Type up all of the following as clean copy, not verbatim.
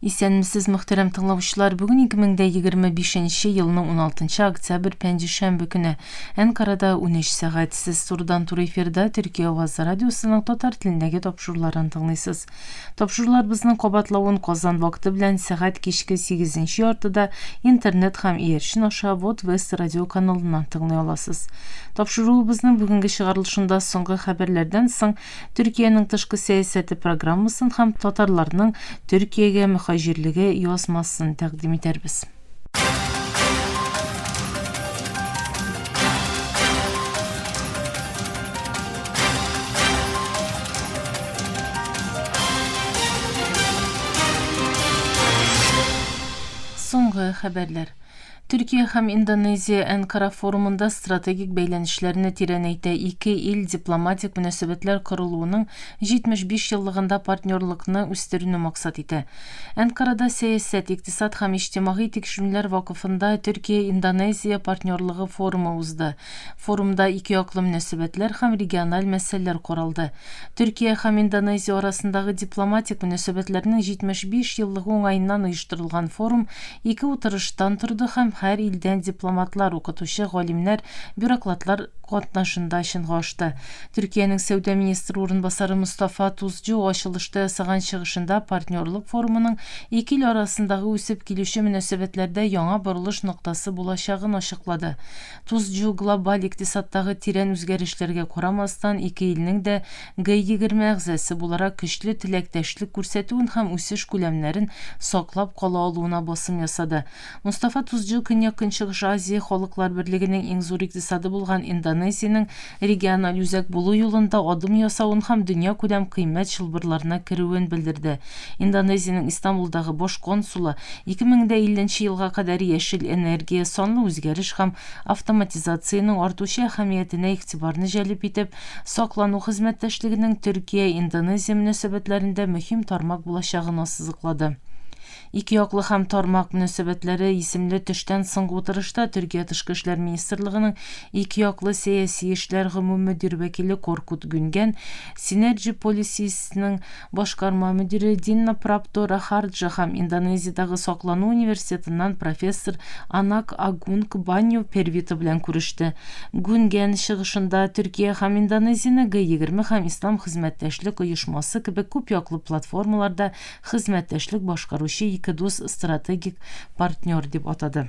Исәнмесез, мөхтәрәм тыңлаучылар, бүген 2025 елның 16 октябрь пәнҗешәмбе көне Әнкарада 13 сәгать. Сез турыдан-тур эфирда Төркия Аваз радиосының татар телендәге тапшыруларын тыңлыйсыз. Тапшыруларыбызның кабатлавын Казан вакыты белән сәгать кичке 8 яртыда интернет һәм иярчен аша Вест радио каналыннан тыңлый аласыз. Тапшыруыбызның бүгенге чыгарылышында соңгы хәбәрләрдән соң Төркиянең тышкы сәясәте программасын һәм татарларның Төркиягә мөхаҗирлеге язмасын тәкъдим итәрбез. Соңгы хәбәрләр. Төркия һәм Индонезия Әнкара форумында стратегик бәйләнешләрне тирәнәйтә. Ике ил дипломатик мөнәсәбәтләр корылуының 75 еллыгында партнерлыкны үстерүне максат итә. Әнкарада сәясәт, икътисад һәм иҗтимагый тикшерүләр вакытында Төркия-Индонезия партнерлыгы форумы узды. Форумда ике яклы мөнәсәбәтләр һәм региональ мәсьәләләр каралды. Төркия һәм Индонезия арасындагы дипломатик мөнәсәбәтләрнең 75 еллыгы уңаеннан оештырылган форум ике утырыштан торды һәм һәр илдән дипломатлар, укытучы, галимнәр, бюрократлар катнашында чынга ашты. Төркиянең сәүдә министры урынбасары Мустафа Тузчу ачылышта ясаган чыгышында партнерлык форумының ике ил арасындагы үсеп килүче мөнәсәбәтләрдә яңа борылыш ноктасы булачагын ачыклады. Тузчу глобаль икътисадтагы тирән үзгәрешләргә карамастан ике илнең дә Г20 әгъзасы буларак көчле теләктәшлек күрсәтүен һәм үсеш күләмнәрен саклап кала алуына басым ясады. Мустафа Тузчу Көньяк-Көнчыгыш Азия Халыклар берлегенең иң зур икътисады булган Индонезиянең региональ үзәк булу юлында адым ясавын һәм дөнья күләм кыйммәт чылбырларына керүен белдерде. Индонезиянең Истанбулдагы бош консулы 2050 елга кадәр яшел энергия, санлы үзгәреш һәм автоматизацияның артучы әһәмиятенә игътибарны җәлеп итеп, саклану хезмәттәшлегенең Төркия-Индонезия мөнәсәбәтләрендә мөһим тармак булачагын ассызыклады. Ике яклы һәм тармак мөнәсәбәтләре исемле төштән соңгы утырышта Төркия Тышкы эшләр министрлыгының ике яклы сәяси эшләр гомуми мөдир вәкиле Коркут Гүнгән, Synergy Policies-ның башкарма мөдире Динна Праптора Харджа һәм Индонезиядагы саклану университетыннан профессор Анак Агунг Баню Первита белән күреште. Гүнгән чыгышында Төркия һәм Индонезияны Г20 һәм Ислам хезмәттәшлек оешмасы кебек күп яклы платформаларда хезмәттәшлек башкаручы ике дус стратегик партнер дип атады.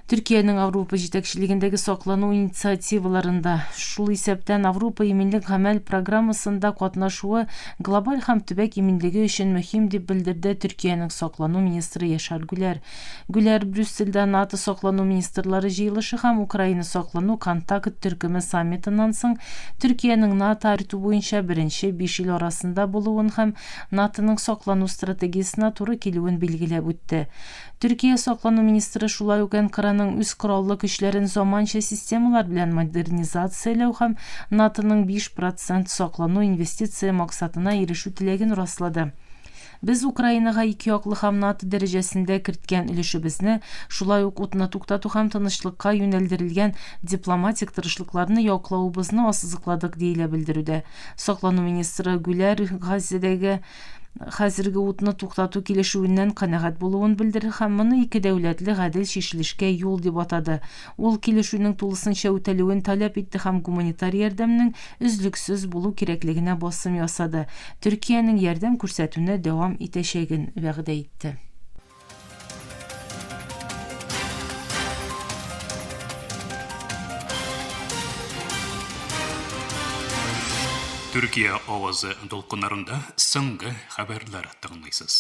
Төркиянең Авропа җитәкчелегендәге саклану инициативаларында, шул исәптән Авропа иминлек гамәл программасында катнашуы глобаль һәм төбәк иминлеге өчен мөһим дип белдерде Төркиянең саклану министры Яшар Гүләр. Гүләр Брюссельдә НАТО саклану министрлары җыелышы һәм Украина саклану контакт төркеме саммитыннан соң Төркиянең НАТО арту буенча беренче 5 ил арасында булуын һәм NATOның саклану стратегиясенә туры килүен билгеләп үтте. Төркия саклану министры шулай ук Әнкараның үз кораллы көчләрен заманча системалар белән модернизацияләү һәм NATOның 5% саклану инвестиция максатына ирешү теләген раслады. Без Украинага ике яклы һәм НАТО дәрәҗәсендә керткән өлешебезне, шулай ук утны туктату һәм тынычлыкка юнәлдерелгән дипломатик тырышлыкларны яклавыбызны ассызыкладык диелә белдерүдә. Саклану министры Гүләр Газидәге хәзерге утны туктату килешүеннән канәгать булуын белдерде һәм моны ике дәүләтле гадел чишелешкә юл дип атады. Ул килешүнең тулысынча үтәлүен таләп итте һәм гуманитар ярдәмнең өзлексез булу кирәклегенә басым ясады. Төркиянең ярдәм күрсәтүне дәвам итәчәген вәгъдә итте. Төркия авазы толкыннарында соңгы хәбәрләр тыңлыйсыз.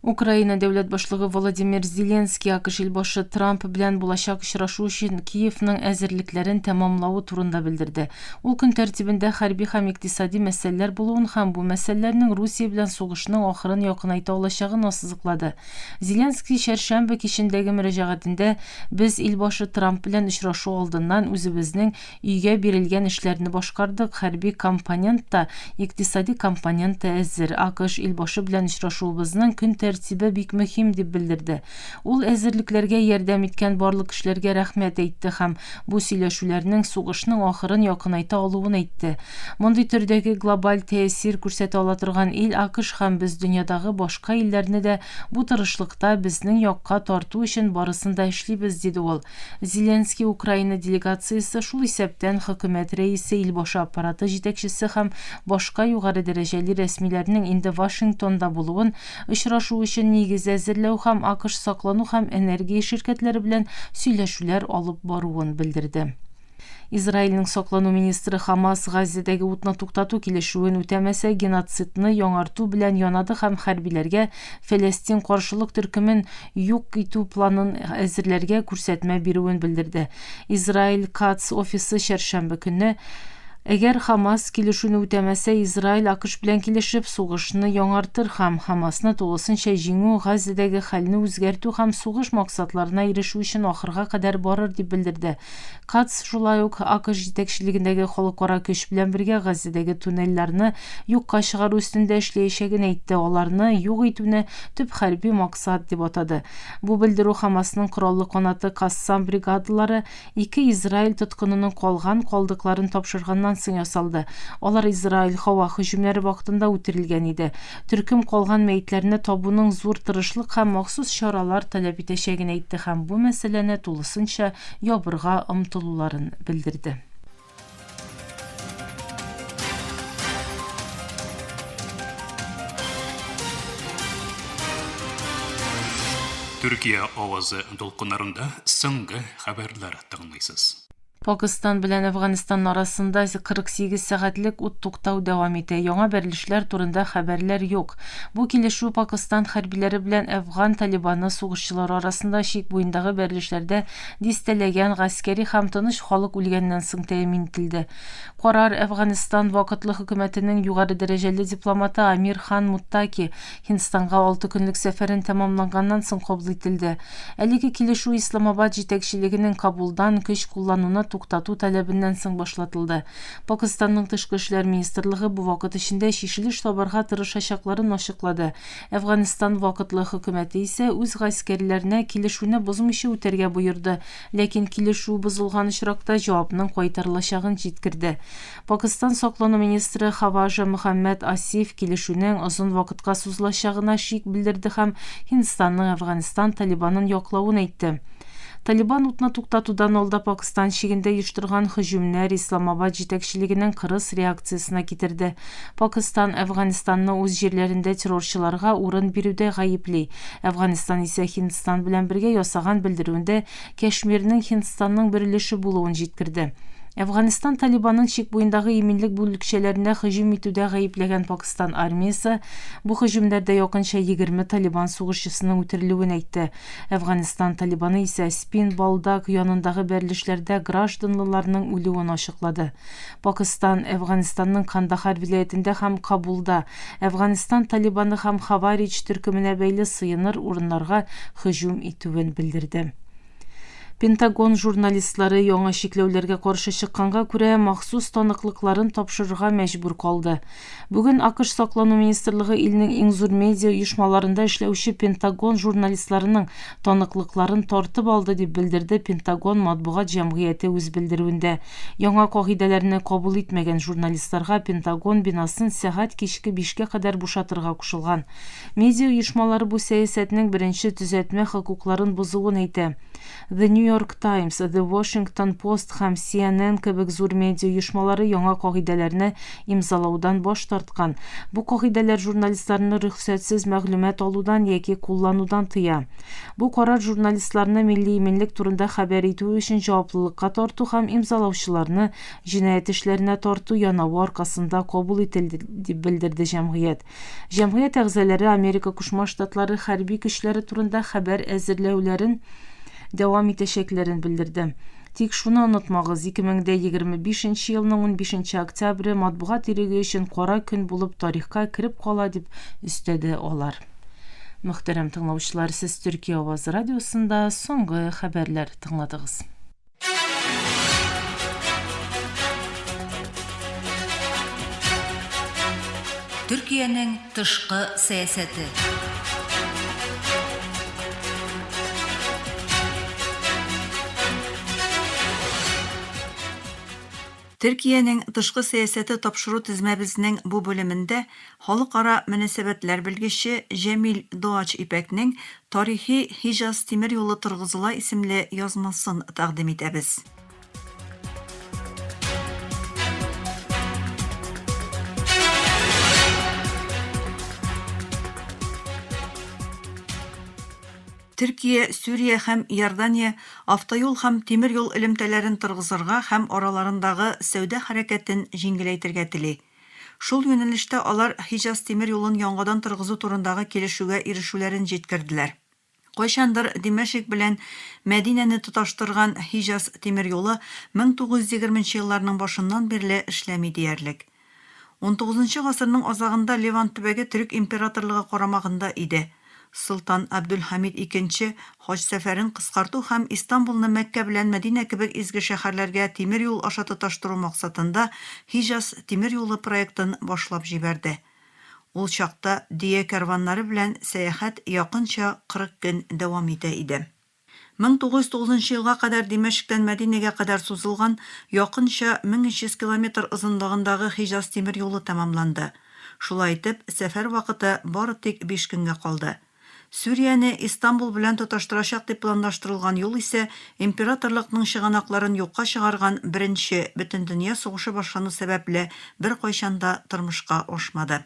Украина дәүләт башлыгы Владимир Зеленский АКШ илбашы Трамп белән булачак очрашу өчен Киевның әзерлекләрен тәмамлавы турында белдерде. Ул көн тәртибендә хәрби һәм икътисади мәсьәләләр булуын һәм бу мәсьәләләрнең Русия белән сугышның ахырын якынайта алачагын ассызыклады. Зеленский чәршәмбе кичендәге мөрәҗәгатендә без илбашы Трамп белән очрашу алдыннан үзебезнең өйгә бирелгән эшләрне башкардык. Хәрби компонент та, икътисади компонент та әзер. АКШ илбашы белән очрашуыбызның көн тәртибе бик мөһим дип белдерде. Ул әзерлекләргә ярдәм иткән барлык кешеләргә рәхмәт әйтте һәм бу сөйләшүләрнең сугышның ахырын якынайта алуын әйтте. Мондый төрдәге глобаль тәэсир күрсәтә ала торган ил АКШ һәм без дөньядагы башка илләрне дә бу тырышлыкта безнең якка тарту өчен барысын да эшлибез, диде ул. Зеленский Украина делегациясе шул исәптән хөкүмәт рәисе, илбашы аппараты җитәкчесе һәм башка югары дәрәҗәле рәсмиләрнең инде Вашингтонда булуын, очрашу өчен нигез әзерләү һәм АКШ саклану һәм энергия ширкәтләре белән сөйләшүләр алып баруын белдерде. Израильнең саклану министры Хамас Газзадагы утны туктату килешүен үтәмәсә, геноцидны яңарту белән янады һәм хәрбиләргә Фәлестин каршылык төркемен юк итү планын әзерләргә күрсәтмә бирүен белдерде. Израиль Катс офисы чәршәмбе көнне әгәр Хамас килешүне үтәмәсә, Израиль АКШ белән килешеп сугышны яңартыр һәм Хамасны тулысынча җиңү, Газзадагы хәлне үзгәртү һәм сугыш максатларына ирешү өчен ахырга кадәр барыр дип белдерде. Катс шулай ук АКШ җитәкчелегендәге халыкара көч белән бергә Газзадагы туннельләрне юкка чыгару өстендә эшләячәген әйтте. Аларны юк итүне төп хәрби максат дип атады. Бу белдерү Хамасның кораллы канаты Кассам бригадалары 2 Израиль тоткынының калган калдыкларын тапшырганнан соң ясалды. Алар Израиль һава һөҗүмнәре вакытында үтерелгән иде. Төркем калган мәйетләрне табуның зур тырышлык һәм махсус чаралар таләп итәчәген әйтте һәм бу мәсьәләне тулысынча ябырга омтылуларын белдерде. Төркия авазы долкыннарында соңгы хәбәрләр тыңлыйсыз. Пакистан белән Әфганистан арасында 48 сәгатьлек ут туктау дәвам итә. Яңа бәрелешләр турында хәбәрләр юк. Бу килешү Пакистан хәрбиләре белән Әфган Талибаны сугышчылары арасында шик буендагы бәрелешләрдә дистәләгән гаскәри һәм тыныч халык үлгәннән соң тәэмин ителде. Карар Әфганистан вакытлы хөкүмәтенең югары дәрәҗәле дипломаты Амир Хан Муттаки Һиндстанга 6 көнлек сәфәрен тәмамлаганнан соң кабул ителде. Әлеге килешү Исламабад җитәкчелегенең Кабулдан көч куллануны туктату таләбеннән соң башлатылды. Пакистанның тышкы эшләр министрлыгы бу вакыт эчендә чишелеш табарга тырышачакларын ачыклады. Әфганистан вакытлы хөкүмәте исә үз гаскәрләренә килешүне бозмыйча үтәргә боерды, ләкин килешү бозылган очракта җавапның кайтарылачагын җиткерде. Пакистан саклану министры Хаважа Мөхәммәд Асиф килешүнең озын вакытка сузылачагына шик белдерде һәм Һиндстанның Әфганистан Талибанын яклавын әйтте. Талибан утны туктатудан алда Пакистан чигендә оештырган һөҗүмнәр Исламабад җитәкчелегенең кырыс реакциясына китерде. Пакистан Әфганистанны үз җирләрендә террорчыларга урын бирүдә гаепли. Әфганистан исә Һиндстан белән бергә ясаган белдерүендә Кашмирның Һиндстанның берилеше булуын җиткерде. Әфганистан Талибанын чик буендагы иминлек бүлекчәләренә һөҗүм итүдә гаепләгән Пакистан армиясе бу һөҗүмнәрдә якынча 20 Талибан сугышчысының үтерелүен әйтте. Әфганистан Талибаны исә Спин Балдаг янындагы бәрелешләрдә гражданлыларның үлүен ачыклады. Пакистан Әфганистанның Кандахар вилаятендә һәм Кабулда Әфганистан Талибаны һәм Хаварич төркеменә бәйле сыйыныр урыннарга һөҗүм итүен белдерде. Пентагон журналистлары яңа чикләүләргә каршы чыкканга күрә махсус таныклыкларын тапшырырга мәҗбүр калды. Бүген АКШ саклану министрлыгы илнең иң зур медиа оешмаларында эшләүче Пентагон журналистларының таныклыкларын тартып алды дип белдерде Пентагон матбугат җәмгыяте үз белдерүендә. Яңа кагыйдәләрне кабул итмәгән журналистларга Пентагон бинасын сәгать кичке 5-кә кадәр бушатырга кушылган. Медиа оешмалары бу сәясәтнең беренче төзәтмә хокукларын бузуын әйтә. The New York Times, The Washington Post һәм CNN кебек зур медиа оешмалары яңа кагыйдәләрне имзалаудан баш тарткан. Бу кагыйдәләр журналистларны рөхсәтсез мәгълүмат алудан яки кулланудан тыя. Бу карар журналистларны милли иминлек турында хәбәр итү өчен җаваплылыкка тарту һәм имзалаучыларны җинаять эшләренә тарту янавы аркасында кабул ителде дип белдерде җәмгыять. Җәмгыять әгъзалары Америка Кушма Штатлары хәрби көчләре турында хәбәр әзерләүләрен дәвам итәчәкләрен белдерде. Тик шуны онытмагыз, 2025 елның 15 октябре матбугат иреге өчен кара көн булып тарихка кирип кала дип өстәде алар. Мөхтәрәм тыңлаучылар, сез Төркия авазы радиосында соңгы хәбәрләр тыңладыгыз. Төркиянең тышкы сәясәте. Төркиянең тышкы сәясәте тапшыру тезмәбезнең бу бүлемендә халыкара мөнәсәбәтләр белгече Җәмил Дуач Ипәкнең тарихи Хиҗаз тимер юлы торгызыла исемле язмасын тәкъдим итәбез. Төркия, Сүрия һәм Иордания автоюл һәм тимер юл элемтәләрен торгызырга һәм араларындагы сәүдә хәрәкәтен җиңеләйтергә тели. Шул юнәлештә алар Хиҗаз тимер юлын яңадан торгызу турындагы килешүгә ирешүләрен җиткерделәр. Кайчандыр Димәшик белән Мәдинәне тоташтырган Хиҗаз тимер юлы 1920 елларның башыннан бирле эшләми диярлек. 19 гасырның азагында Левант төбәге төрек императорлыгы карамагында иде. Султан Абдулхамид II хаҗ сәфәрен кыскарту һәм Истанбулны Мәккә белән Мәдинә кебек изге шәһәрләргә тимер юл аша тоташтыру максатында Хиҗаз тимер юлы проектын башлап җибәрде. Ул чакта Дия кәрваннары белән сәяхәт якынча 40 көн дәвам итә иде. 1909 елга кадәр Димәшктән Мәдинәгә кадәр сузылган якынча 1300 километр озынлыгындагы Хиҗаз тимер юлы тәмамланды. Шулай итеп, сәфәр вакыты бары тик 5 көнгә калды. Сүрияне Истанбул белән тоташтырачак дип планлаштырылган юл исә императорлыкның чыганакларын юкка чыгарган беренче Бөтендөнья сугышы башлану сәбәпле беркайчанда тормышка ашмады.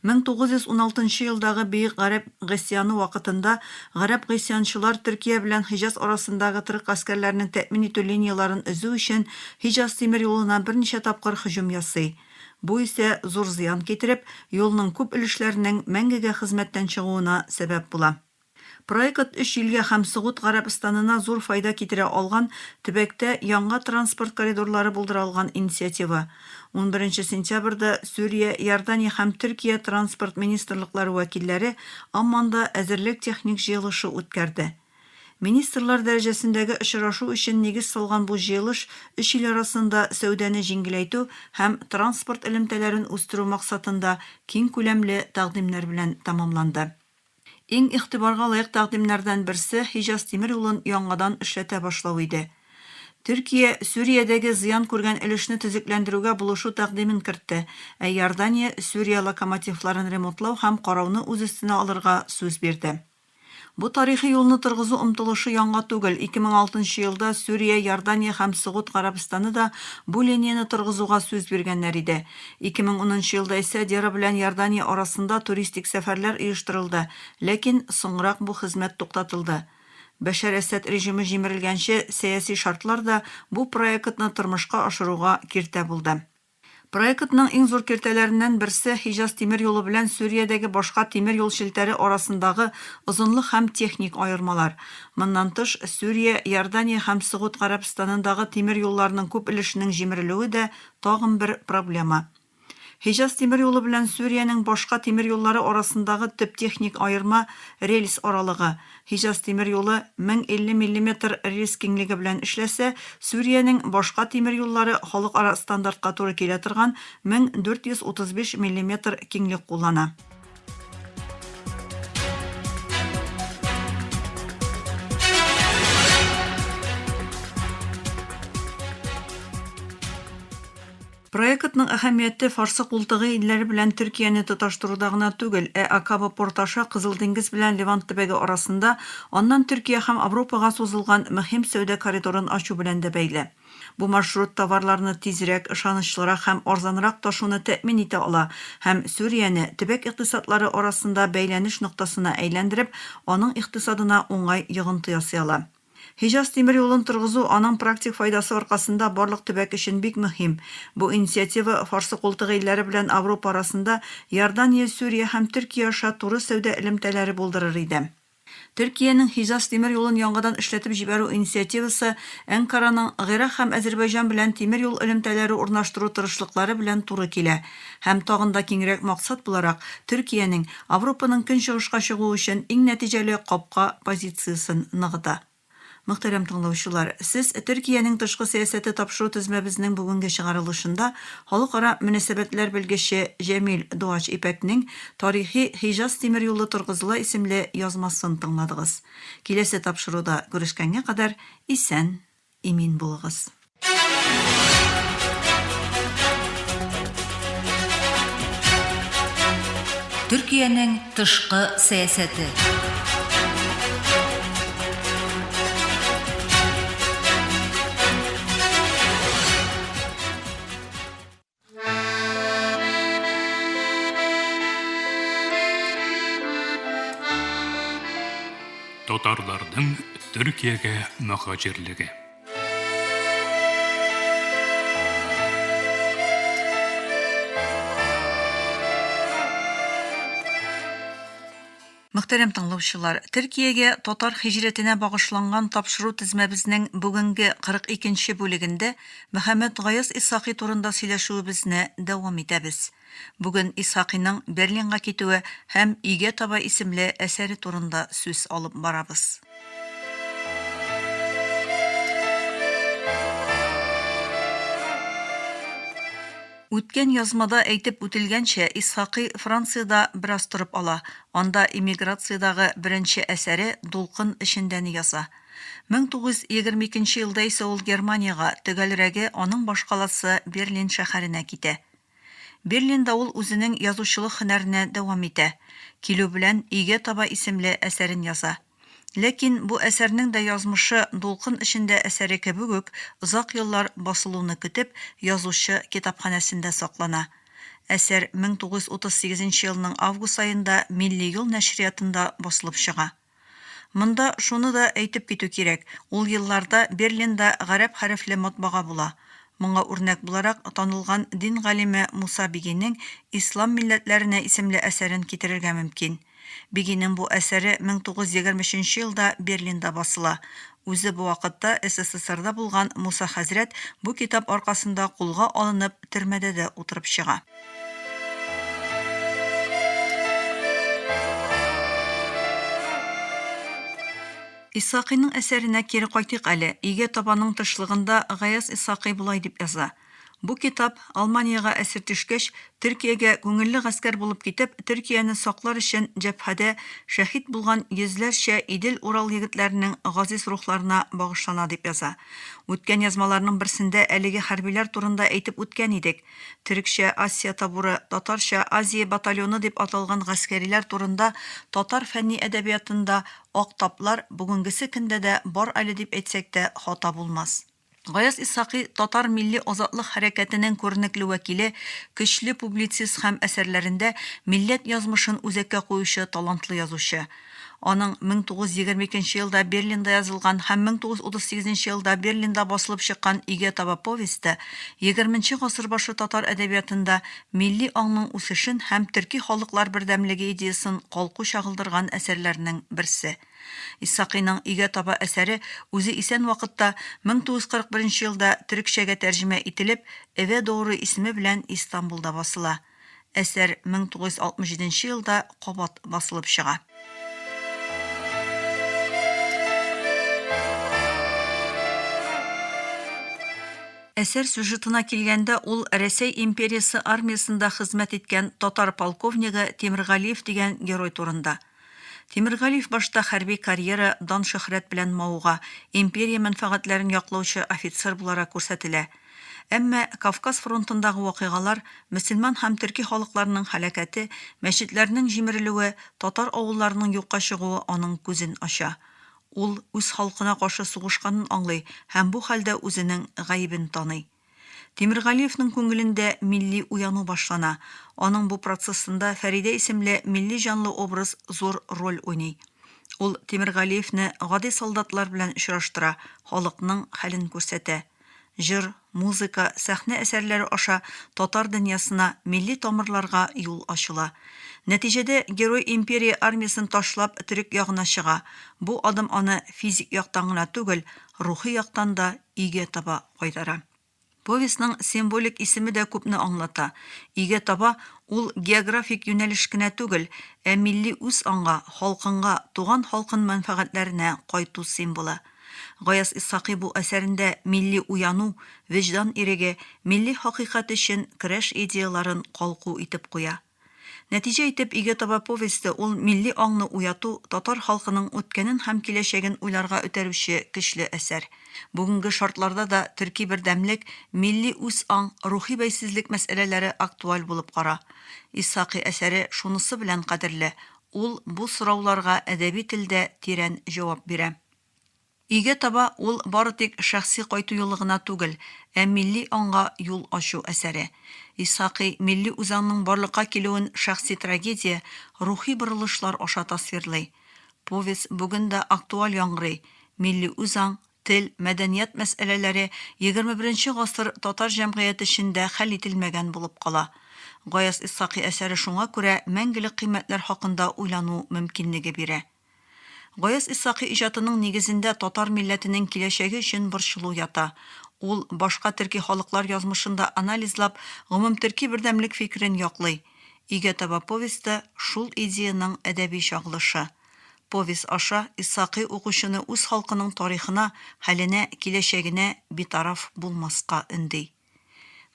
1916 елдагы Бөек Гарәп гыйсьяны вакытында гарәп гыйсьянчылар Төркия белән Хиҗаз арасындагы төрек гаскәрләренең тәэмин итү линияларын өзү өчен Хиҗаз тимер юлына берничә тапкыр һөҗүм ясый. Бу исә зур зыян китереп, юлның күп өлешләренең мәңгегә хезмәттән чыгуына сәбәп була. Проект 3 елгә һәм Сугуд Гарәбстанына зур файда китерә алган, төбәктә яңа транспорт коридорлары булдырылган инициатива. 11 сентябрьдә Сүрия, Иордания һәм Төркия транспорт министрлыклары вәкилләре Амманда әзерлек техник җыелышы үткәрде. Министрлар дәрәҗәсендәге очрашу өчен нигез салган бу җыелыш 3 ил арасында сәүдәне җиңеләйтү һәм транспорт элемтәләрен үстерү максатында киң күләмле тәкъдимнәр белән тәмамланды. Иң игътибарга лаек тәкъдимнәрдән берсе Хиҗаз тимер юлын яңадан эшләтә башлау иде. Төркия Сүриядәге зыян күргән өлешне төзекләндерүгә булышу тәкъдимен кертте, ә Иордания Сүрия локомотивларын ремонтлау һәм карауны үз өстенә алырга сүз бирде. Бу тарихи юлны торгызу омтылышы яңа түгел. 2006 елда Сүрия, Иордания һәм Сугуд Гарәбстаны да бу линияны торгызуга сүз биргәннәр иде. 2010 елда исә Дера белән Иордания арасында туристик сәфәрләр оештырылды, ләкин соңрак бу хезмәт туктатылды. Бәшәр Әсәд режимы җимерелгәнче сәяси шартлар да бу проектны тормышка ашыруга киртә булды. Проектның иң зур киртәләреннән берсе Хиҗаз тимер юлы белән Сүриядәге башка тимер юл шелтәре арасындагы озынлык һәм техник аермалар. Моннан тыш, Сүрия, Иордания һәм Сугуд Гарәбстанындагы тимер юлларның күп өлешенең җимерелүе дә тагын бер проблема. Хиҗаз тимер юлы белән Сүриянең башка тимер юллары арасындагы төп техник аерма рельс аралыгы. Хиҗаз тимер юлы 1050 мм рельс киңлеге белән эшләсә, Сүриянең башка тимер юллары халыкара стандартка туры килә торган 1435 мм киңлек куллана. Проектның әһәмияте Фарсы култыгы илләре белән Төркияне тоташтыруда гына түгел, Акаба порташы Кызыл диңгез белән Левант төбәге арасында, аннан Төркия һәм Европага сузылган мөһим сәүдә коридорын ачу белән дә бәйле. Бу маршрут товарларны тизрәк, ышанычлырак һәм арзанрак ташуны тәэмин итә ала һәм Сүрияне төбәк икътисадлары арасында бәйләнеш ноктасына әйләндереп, аның икътисадына уңай йогынты ясый ала. Хиҗаз тимер юлын торгызу аның практик файдасы аркасында барлык төбәк өчен бик мөһим. Бу инициатива Фарсы култыгы илләре белән Европа арасында Иордания, Сүрия һәм Төркия аша туры сәүдә элемтәләре булдырыр иде. Төркиянең Хиҗаз тимер юлын яңадан эшләтеп җибәрү инициативасы Әнкараның Гыйрак һәм Азәрбайҗан белән тимер юл элемтәләре урнаштыру тырышлыклары белән туры килә. Һәм тагын да киңрәк максат буларак Төркиянең Европаның көнчыгышка чыгу өчен иң нәтиҗәле капка позициясын ныгыта. Мөхтәрәм тыңлаучылар, сез Төркиянең тышкы сәясәте тапшыру тезмәбезнең бүгенге чыгарылышында халыкара мөнәсәбәтләр белгече Җәмил Дуач Ипәкнең тарихи Хиҗаз тимер юлы торгызыла исемле язмасын тыңладыгыз. Киләсе тапшыруда күрешкәнгә кадәр исән, имин булыгыз. Төркиянең тышкы сәясәте. Татарлардың Төркиягә мөхаҗирлеге. Мөхтәрәм тыңлаучылар, Төркиягә татар хиҗрәтенә багышланган тапшыру тезмәбезнең бүгенге 42нче бүлегендә Мөхәммәд Гаяз Исхакый турында сөйләшүебезне дәвам итәбез. Бүген Исхакыйның Берлинга китүе һәм Игә таба исемле әсәре турында сүз алып барабыз. Үткән язмада әйтеп үтелгәнчә, Исхакый Франциядә бераз торып ала. Анда иммиграциядагы беренче әсәре Дулкын эшендән яза. 1922 елда исә ул Германияга, төгәлрәге аның башкаласы Берлин шәһәренә китә. Берлинда ул үзенең язучылык һөнәренә дәвам итә. Килү белән Игә таба исемле әсәрен яза. Ләкин бу әсәрнең дә язмышы Дулкын эшендә әсәре кебек үк озак еллар басылуны көтеп, язучы китапханәсендә саклана. Әсәр 1938 елның август айында Милли юл нәшриятында басылып чыга. Монда шуны да әйтеп китү кирәк. Ул елларда Берлинда гарәп хәрефле матбага була. Моңа үрнәк буларак танылган дин галиме Муса Бигинең Ислам милләтләренә исемле әсәрен китерергә мөмкин. Бигинең бу әсәре 1923 елда Берлинда басыла. Үзе бу вакытта СССРда булган Муса хәзрәт бу китап аркасында кулга алынып, төрмәдә дә утырып чыга. Исхакыйның әсәренә кире кайтыйк әле. Игә табаның тышлыгында Гаяз Исхакый булай дип яза. Бу китап Алманияга әсир төшкәч, Төркиягә күңелле гаскәр булып китеп, Төркияне саклар өчен җәбһәдә шәһид булган йөзләрчә Идел Урал егетләренең газиз рухларына багышлана дип яза. Үткән язмаларның берсендә әлеге хәрбиләр турында әйтеп үткән идек. Төрекчә Асия табуры, татарча Азия батальоны дип аталган гаскәриләр турында татар фәнни әдәбиятында ак таплар бүгенгесе көндә дә бар әле дип әйтсәк тә хата булмас. Гаяз Исхакый татар милли азатлык хәрәкәтенең күренекле вәкиле, көчле публицист һәм әсәрләрендә милләт язмышын үзәккә куючы талантлы язучы. Аның 1922 елда Берлинда язылган һәм 1938 елда Берлинда басылып чыккан Игә таба повесте 20 гасыр башы татар әдәбиятында милли аңның үсешен һәм төрки халыклар бердәмлеге идеясын калку чагылдырган әсәрләрнең берсе. Исхакыйның Игә таба әсәре үзе исән вакытта 1941 елда төрекчәгә тәрҗемә ителеп, Эве Доры исеме белән Истанбулда басыла. Әсәр 1967 елда кабат басылып чыга. Әсәр сюжетына килгәндә ул Рәсәй империясы армиясында хезмәт иткән татар полковнигы Тимергалиев дигән герой турында. Тимергалиев башта хәрби карьера, дан шөһрәт белән мауга, империя мәнфәгатьләрен яклаучы офицер буларак күрсәтелә. Әмма Кавказ фронтындагы вакыйгалар, мөселман һәм төрки халыкларының һәлакәте, мәчетләрнең җимерелүе, татар авылларының юкка чыгуы аның күзен ача. Ул үз халкына каршы сугышканын аңлый һәм бу хәлдә үзенең гаебен таный. Тимергалиевның күңелендә милли уяну башлана. Аның бу процессында Фәридә исемле милли җанлы образ зур роль уйный. Ул Тимергалиевне гади солдатлар белән очраштыра, халыкның хәлен күрсәтә. Җыр, музыка, сәхнә әсәрләре аша татар дөньясына, милли тамырларга юл ачыла. Нәтиҗәдә герой империя армиясын ташлап төрек ягына чыга. Бу адым аны физик яктан гына түгел, рухи яктан да Игә таба кайтара. Повестның символик исеме дә күпне аңлата. Игә таба ул географик юнәлеш кенә түгел, ә милли үз аңга, халкынга, туган халкын мәнфәгатьләренә кайту символы. Гаяз Исхакый бу әсәрендә милли уяну, вөҗдан иреге, милли хакыйкать өчен көрәш идеяларын калку итеп куя. Нәтиҗә итеп, Иге таба повесте ул милли аңны уяту, татар халкының үткәнен һәм киләчәген уйларга үтәрүче көчле әсәр. Бүгенге шартларда да төрки бердәмлек, милли үз аң, рухи бәйсезлек мәсьәләләре актуаль булып кара. Исхакый әсәре шунысы белән кадерле, ул бу сорауларга әдәби телдә тирән җавап бирә. Иге таба ул бары тик шәхси кайту юлы гына түгел, ә милли аңга юл ачу әсәре. Исхакый милли үзаңның барлыкка килүен шәхси трагедия, рухи борылышлар аша тасвирлый. Повесть бүген дә актуаль яңгырый. Милли үзаң, тел, мәдәният мәсьәләләре 21 гасыр татар җәмгыяте эчендә хәл ителмәгән булып кала. Гаяз Исхакый әсәре шуңа күрә мәңгелек кыйммәтләр хакында уйлану мөмкинлеге бирә. Гаяз Исхакый иҗатының нигезендә татар милләтенең киләчәге өчен борчылу ята. Ул башка төрки халыклар язмышында анализлап, гомум төрки бердәмлек фикерен яклый. Иге таба повесте шул идеяның әдәби чагылышы. Повесть аша Исхакый укучыны үз халкының тарихына, хәленә, киләчәгенә битараф булмаска өндий.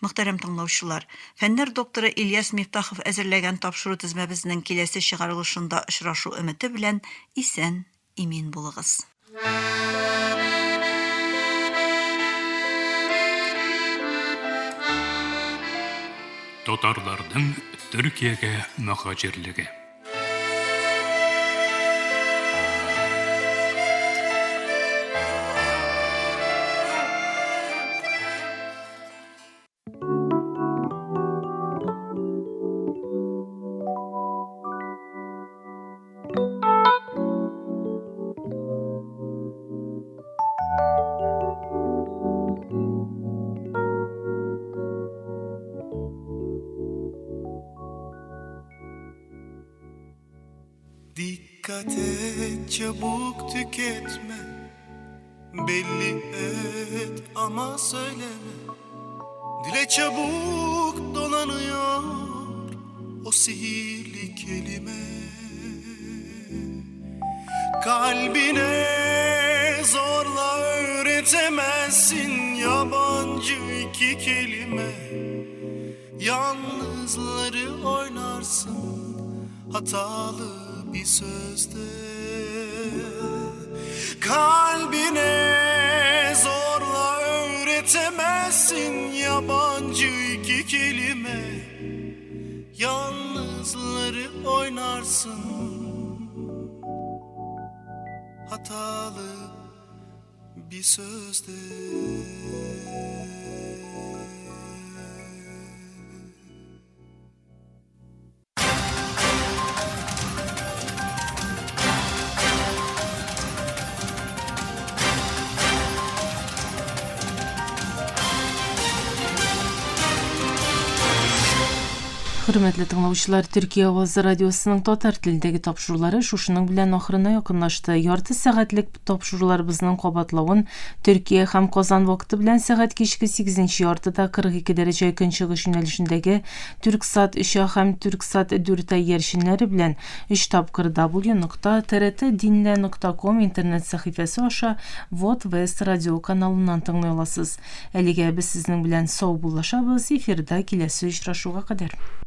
Мөхтәрәм тыңлаучылар, фәннәр докторы Ильяс Мифтахов әзерләгән тапшыру тезмәбезнең киләсе чыгарылышында очрашу өмете белән исән, имин булыгыз. Татарлардың Төркиягә мөхаҗирлеге. Dikkat et, çabuk tüketme. Belli et ama söyleme. Dile çabuk dolanıyor o sihirli kelime. Kalbine zorla öğretemezsin yabancı iki kelime. Yalnızları oynarsın hatalı bir sözde. Kalbine zorla öğretemezsin yabancı iki kelime. Yalnızları oynarsın hatalı bir sözde. Хөрмәтле тыңлаучылар, Төркия авазы радиосының татар телендәге тапшырулары шушының белән ахырына якынлашты. Ярты сәгатьлек тапшыруларыбызның кабатлавын Төркия һәм Казан вакыты белән сәгать кичке 8 яртыда 42 дәрәҗә көнчыгыш юнәлешендәге Türksat 3 һәм Türksat 4 йәршеннәре белән 3 тапкыр w.trt.dinle.com интернет сәхифәсе аша Вот Вест радио каналыннан тыңлый аласыз. Әлегә без сезнең белән сау булышабыз. Эфирда киләсе очрашуга кадәр.